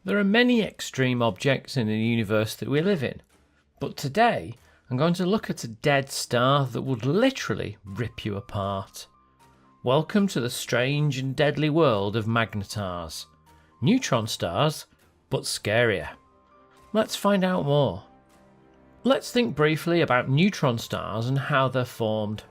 There are many extreme objects in the universe that we live in, but today I'm going to look at a dead star that would literally rip you apart. Welcome to the strange and deadly world of magnetars. Neutron stars, but scarier. Let's find out more. Let's think briefly about neutron stars and how they're formed.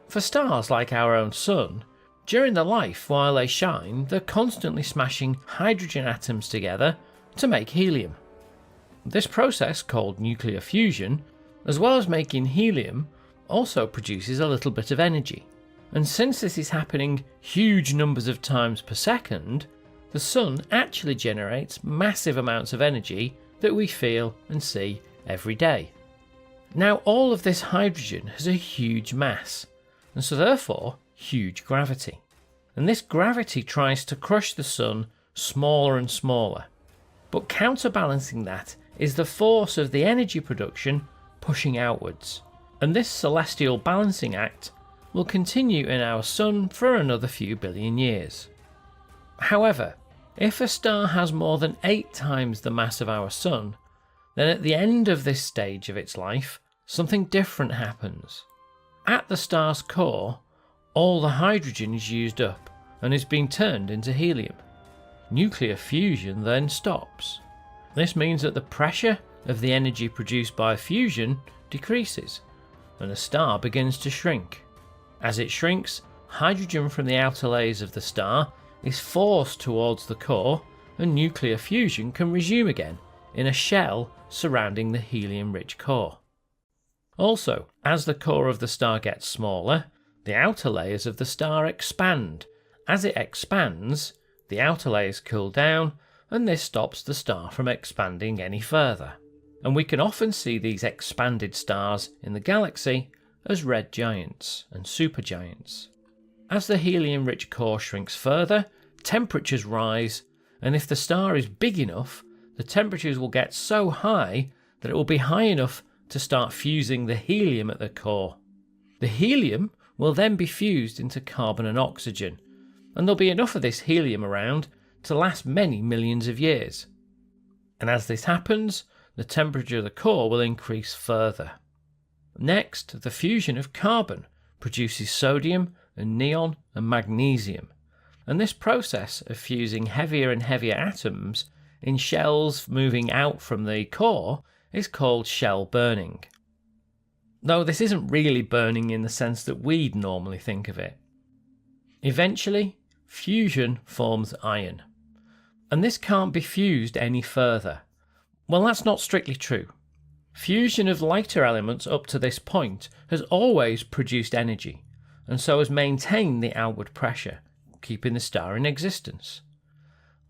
For stars like our own Sun, during their life while they shine, they're constantly smashing hydrogen atoms together to make helium. This process, called nuclear fusion, as well as making helium, also produces a little bit of energy. And since this is happening huge numbers of times per second, the Sun actually generates massive amounts of energy that we feel and see every day. Now, all of this hydrogen has a huge mass, and so therefore huge gravity. And this gravity tries to crush the Sun smaller and smaller. But counterbalancing that is the force of the energy production pushing outwards. And this celestial balancing act will continue in our Sun for another few billion years. However, if a star has more than 8 times the mass of our Sun, then at the end of this stage of its life, something different happens. At the star's core, all the hydrogen is used up and is being turned into helium. Nuclear fusion then stops. This means that the pressure of the energy produced by fusion decreases, and the star begins to shrink. As it shrinks, hydrogen from the outer layers of the star is forced towards the core, and nuclear fusion can resume again in a shell surrounding the helium-rich core. Also, as the core of the star gets smaller, the outer layers of the star expand. As it expands, the outer layers cool down, and this stops the star from expanding any further. And we can often see these expanded stars in the galaxy as red giants and supergiants. As the helium-rich core shrinks further, temperatures rise, and if the star is big enough, the temperatures will get so high that it will be high enough to start fusing the helium at the core. The helium will then be fused into carbon and oxygen, and there'll be enough of this helium around to last many millions of years. And as this happens, the temperature of the core will increase further. Next, the fusion of carbon produces sodium and neon and magnesium, and this process of fusing heavier and heavier atoms in shells moving out from the core is called shell burning. Though this isn't really burning in the sense that we'd normally think of it. Eventually, fusion forms iron, and this can't be fused any further. Well, that's not strictly true. Fusion of lighter elements up to this point has always produced energy, and so has maintained the outward pressure, keeping the star in existence.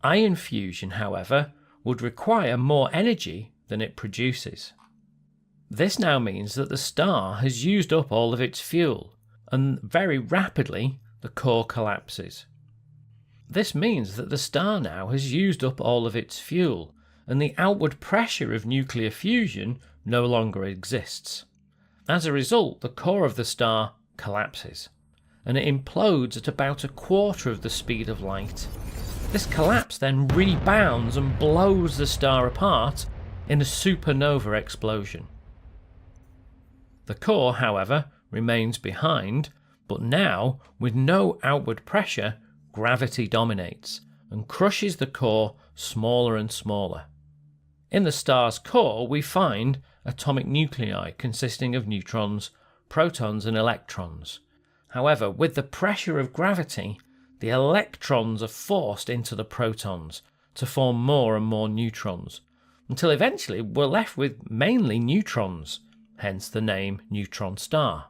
Iron fusion, however, would require more energy than it produces. This now means that the star has used up all of its fuel, and very rapidly the core collapses. This means that the star now has used up all of its fuel, and the outward pressure of nuclear fusion no longer exists. As a result, the core of the star collapses, and it implodes at about 1/4 of the speed of light. This collapse then rebounds and blows the star apart in a supernova explosion. The core, however, remains behind, but now, with no outward pressure, gravity dominates and crushes the core smaller and smaller. In the star's core, we find atomic nuclei consisting of neutrons, protons and electrons. However, with the pressure of gravity, the electrons are forced into the protons to form more and more neutrons, until eventually we're left with mainly neutrons, hence the name neutron star.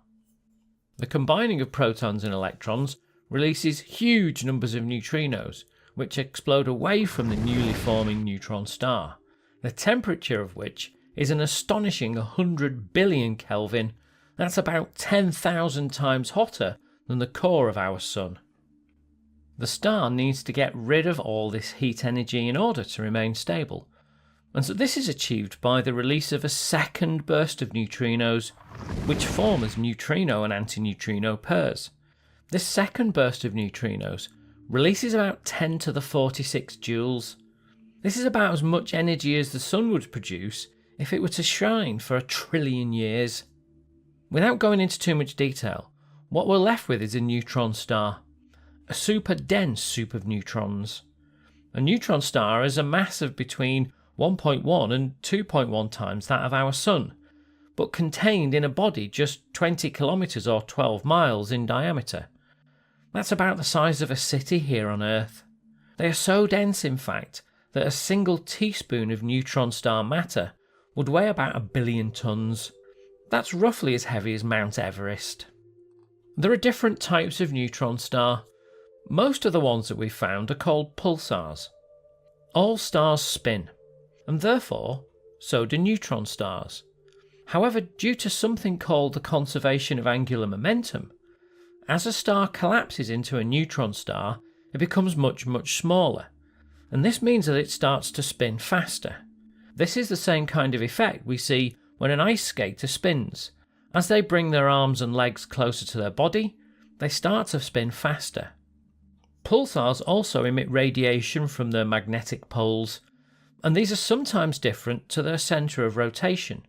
The combining of protons and electrons releases huge numbers of neutrinos, which explode away from the newly forming neutron star, the temperature of which is an astonishing 100 billion Kelvin. That's about 10,000 times hotter than the core of our Sun. The star needs to get rid of all this heat energy in order to remain stable, and so this is achieved by the release of a second burst of neutrinos, which form as neutrino and antineutrino pairs. This second burst of neutrinos releases about 10 to the 46 joules. This is about as much energy as the sun would produce if it were to shine for 1 trillion years. Without going into too much detail, what we're left with is a neutron star, a super dense soup of neutrons. A neutron star has a mass of between 1.1 and 2.1 times that of our sun, but contained in a body just 20 kilometres or 12 miles in diameter. That's about the size of a city here on Earth. They are so dense, in fact, that a single teaspoon of neutron star matter would weigh about 1 billion tonnes. That's roughly as heavy as Mount Everest. There are different types of neutron star. Most of the ones that we've found are called pulsars. All stars spin, and therefore so do neutron stars. However, due to something called the conservation of angular momentum, as a star collapses into a neutron star, it becomes much smaller, and this means that it starts to spin faster. This is the same kind of effect we see when an ice skater spins. As they bring their arms and legs closer to their body, they start to spin faster. Pulsars also emit radiation from their magnetic poles, and these are sometimes different to their centre of rotation.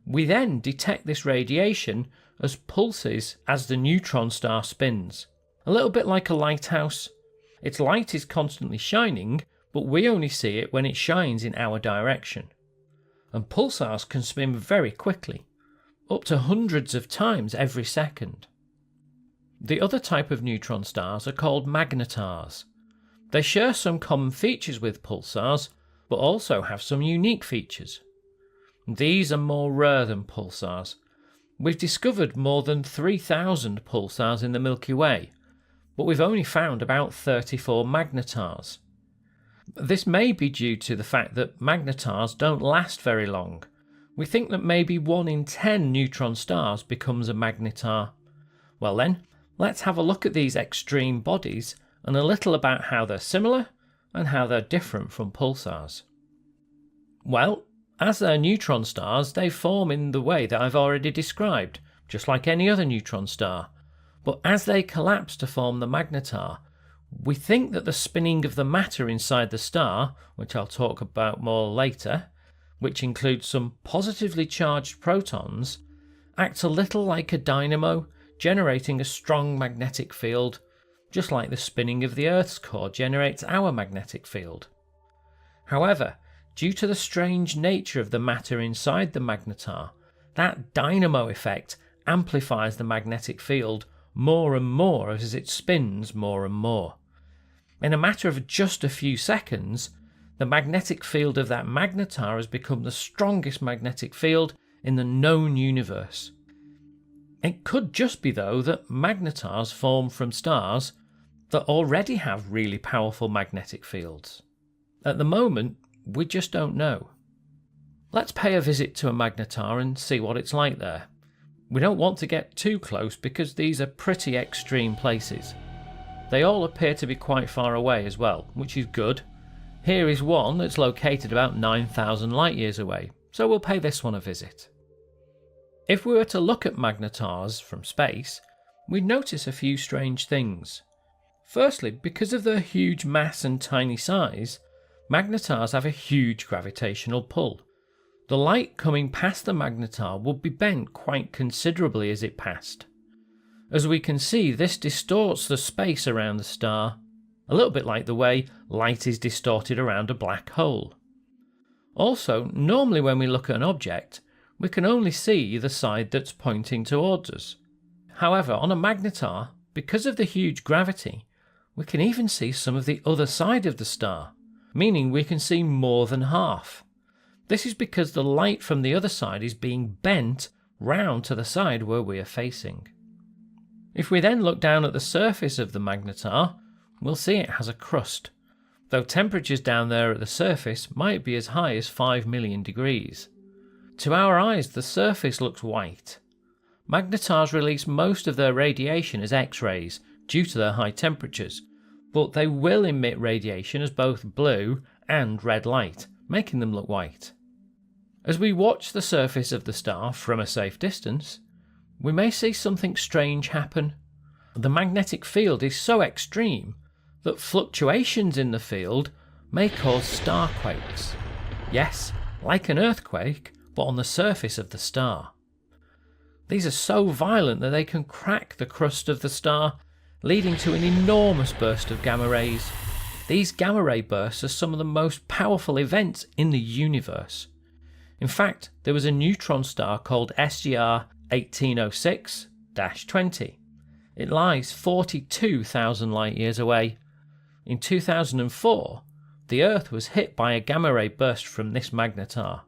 We then detect this radiation as pulses as the neutron star spins, a little bit like a lighthouse. Its light is constantly shining, but we only see it when it shines in our direction. And pulsars can spin very quickly, up to hundreds of times every second. The other type of neutron stars are called magnetars. They share some common features with pulsars, but also have some unique features. These are more rare than pulsars. We've discovered more than 3,000 pulsars in the Milky Way, but we've only found about 34 magnetars. This may be due to the fact that magnetars don't last very long. We think that maybe 1 in 10 neutron stars becomes a magnetar. Well then, let's have a look at these extreme bodies and a little about how they're similar and how they're different from pulsars. Well, as they're neutron stars, they form in the way that I've already described, just like any other neutron star. But as they collapse to form the magnetar, we think that the spinning of the matter inside the star, which I'll talk about more later, which includes some positively charged protons, acts a little like a dynamo, generating a strong magnetic field, just like the spinning of the Earth's core generates our magnetic field. However, due to the strange nature of the matter inside the magnetar, that dynamo effect amplifies the magnetic field more and more as it spins more and more. In a matter of just a few seconds, the magnetic field of that magnetar has become the strongest magnetic field in the known universe. It could just be, though, that magnetars form from stars that already have really powerful magnetic fields. At the moment, we just don't know. Let's pay a visit to a magnetar and see what it's like there. We don't want to get too close because these are pretty extreme places. They all appear to be quite far away as well, which is good. Here is one that's located about 9,000 light years away, so we'll pay this one a visit. If we were to look at magnetars from space, we'd notice a few strange things. Firstly, because of their huge mass and tiny size, magnetars have a huge gravitational pull. The light coming past the magnetar would be bent quite considerably as it passed. As we can see, this distorts the space around the star, a little bit like the way light is distorted around a black hole. Also, normally when we look at an object, we can only see the side that's pointing towards us. However, on a magnetar, because of the huge gravity, we can even see some of the other side of the star, meaning we can see more than half. This is because the light from the other side is being bent round to the side where we are facing. If we then look down at the surface of the magnetar, we'll see it has a crust, though temperatures down there at the surface might be as high as 5 million degrees. To our eyes, the surface looks white. Magnetars release most of their radiation as X-rays due to their high temperatures, but they will emit radiation as both blue and red light, making them look white. As we watch the surface of the star from a safe distance, we may see something strange happen. The magnetic field is so extreme that fluctuations in the field may cause starquakes. Yes, like an earthquake, but on the surface of the star. These are so violent that they can crack the crust of the star, leading to an enormous burst of gamma rays. These gamma ray bursts are some of the most powerful events in the universe. In fact, there was a neutron star called SGR 1806-20. It lies 42,000 light years away. In 2004, the Earth was hit by a gamma ray burst from this magnetar.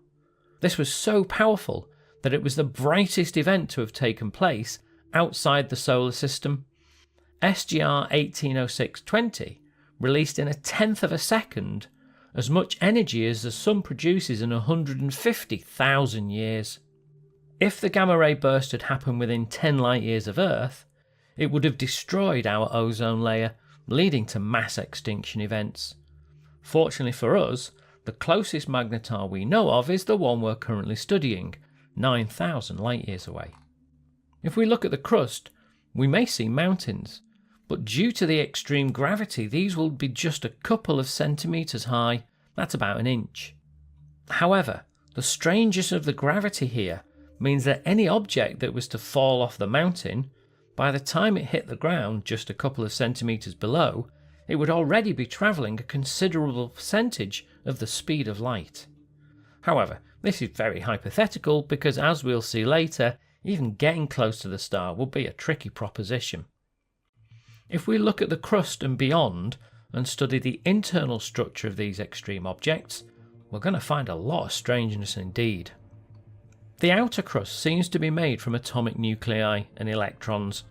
This was so powerful that it was the brightest event to have taken place outside the solar system. SGR 1806-20 released in 1/10 of a second as much energy as the Sun produces in 150,000 years. If the gamma ray burst had happened within 10 light years of Earth, it would have destroyed our ozone layer, leading to mass extinction events. Fortunately for us, the closest magnetar we know of is the one we're currently studying, 9,000 light years away. If we look at the crust, we may see mountains, but due to the extreme gravity, these will be just a couple of centimetres high. That's about an inch. However, the strangeness of the gravity here means that any object that was to fall off the mountain, by the time it hit the ground just a couple of centimetres below, it would already be travelling a considerable percentage of the speed of light. However, this is very hypothetical because, as we'll see later, even getting close to the star will be a tricky proposition. If we look at the crust and beyond and study the internal structure of these extreme objects, we're going to find a lot of strangeness indeed. The outer crust seems to be made from atomic nuclei and electrons,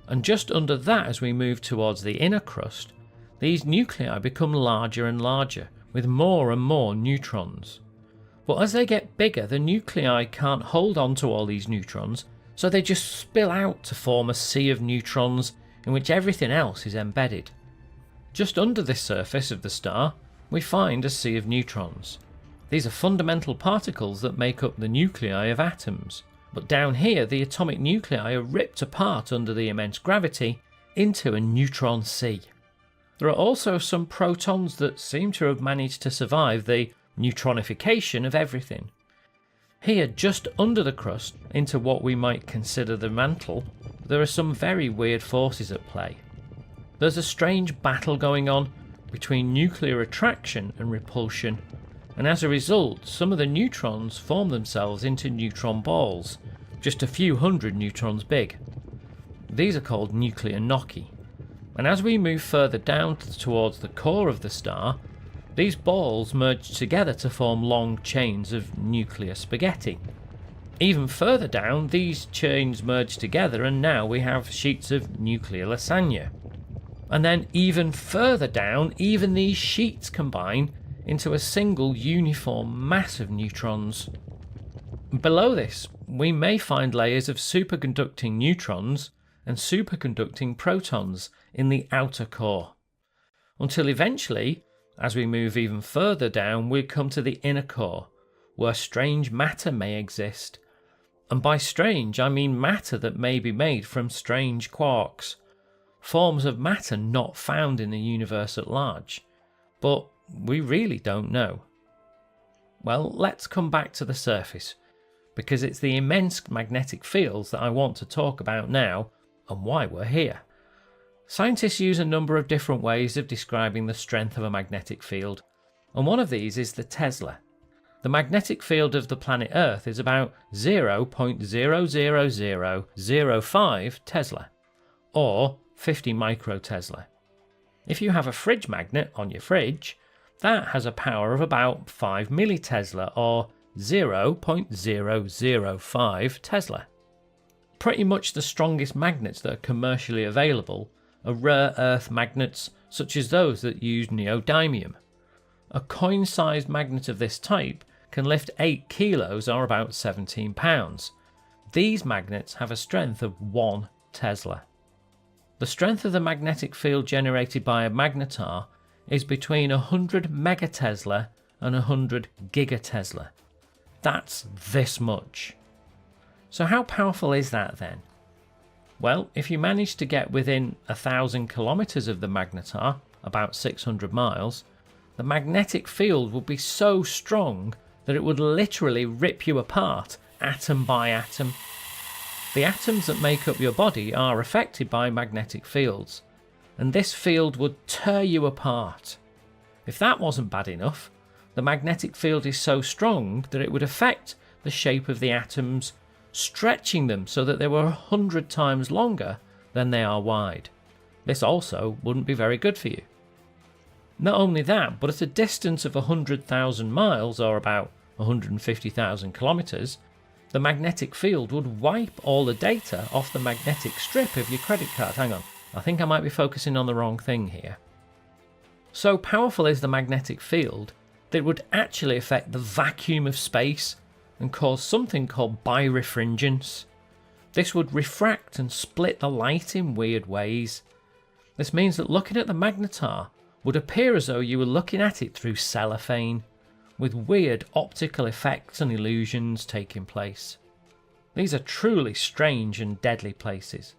and just under that, as we move towards the inner crust, these nuclei become larger and larger, with more and more neutrons. But as they get bigger, the nuclei can't hold on to all these neutrons, so they just spill out to form a sea of neutrons in which everything else is embedded. Just under this surface of the star, we find a sea of neutrons. These are fundamental particles that make up the nuclei of atoms, but down here the atomic nuclei are ripped apart under the immense gravity into a neutron sea. There are also some protons that seem to have managed to survive the neutronification of everything. Here, just under the crust, into what we might consider the mantle, there are some very weird forces at play. There's a strange battle going on between nuclear attraction and repulsion, and as a result, some of the neutrons form themselves into neutron balls, just a few hundred neutrons big. These are called nuclear gnocchi, and as we move further down towards the core of the star, these balls merge together to form long chains of nuclear spaghetti. Even further down, these chains merge together and now we have sheets of nuclear lasagna. And then even further down, even these sheets combine into a single uniform mass of neutrons. Below this, we may find layers of superconducting neutrons and superconducting protons in the outer core, until eventually, as we move even further down, we come to the inner core, where strange matter may exist. And by strange, I mean matter that may be made from strange quarks, forms of matter not found in the universe at large, but we really don't know. Well, let's come back to the surface, because it's the immense magnetic fields that I want to talk about now and why we're here. Scientists use a number of different ways of describing the strength of a magnetic field, and one of these is the Tesla. The magnetic field of the planet Earth is about 0.00005 Tesla, or 50 microtesla. If you have a fridge magnet on your fridge, that has a power of about 5 millitesla, or 0.005 Tesla. Pretty much the strongest magnets that are commercially available are rare earth magnets such as those that use neodymium. A coin-sized magnet of this type can lift 8 kilos or about 17 pounds. These magnets have a strength of 1 Tesla. The strength of the magnetic field generated by a magnetar is between 100 megatesla and 100 gigatesla. That's this much. So how powerful is that then? Well, if you manage to get within 1,000 kilometers of the magnetar, about 600 miles, the magnetic field would be so strong that it would literally rip you apart, atom by atom. The atoms that make up your body are affected by magnetic fields, and this field would tear you apart. If that wasn't bad enough, the magnetic field is so strong that it would affect the shape of the atoms, stretching them so that they were 100 times longer than they are wide. This also wouldn't be very good for you. Not only that, but at a distance of 100,000 miles, or about 150,000 kilometres, the magnetic field would wipe all the data off the magnetic strip of your credit card. Hang on, I think I might be focusing on the wrong thing here. So powerful is the magnetic field that it would actually affect the vacuum of space and cause something called birefringence. This would refract and split the light in weird ways. This means that looking at the magnetar would appear as though you were looking at it through cellophane, with weird optical effects and illusions taking place. These are truly strange and deadly places.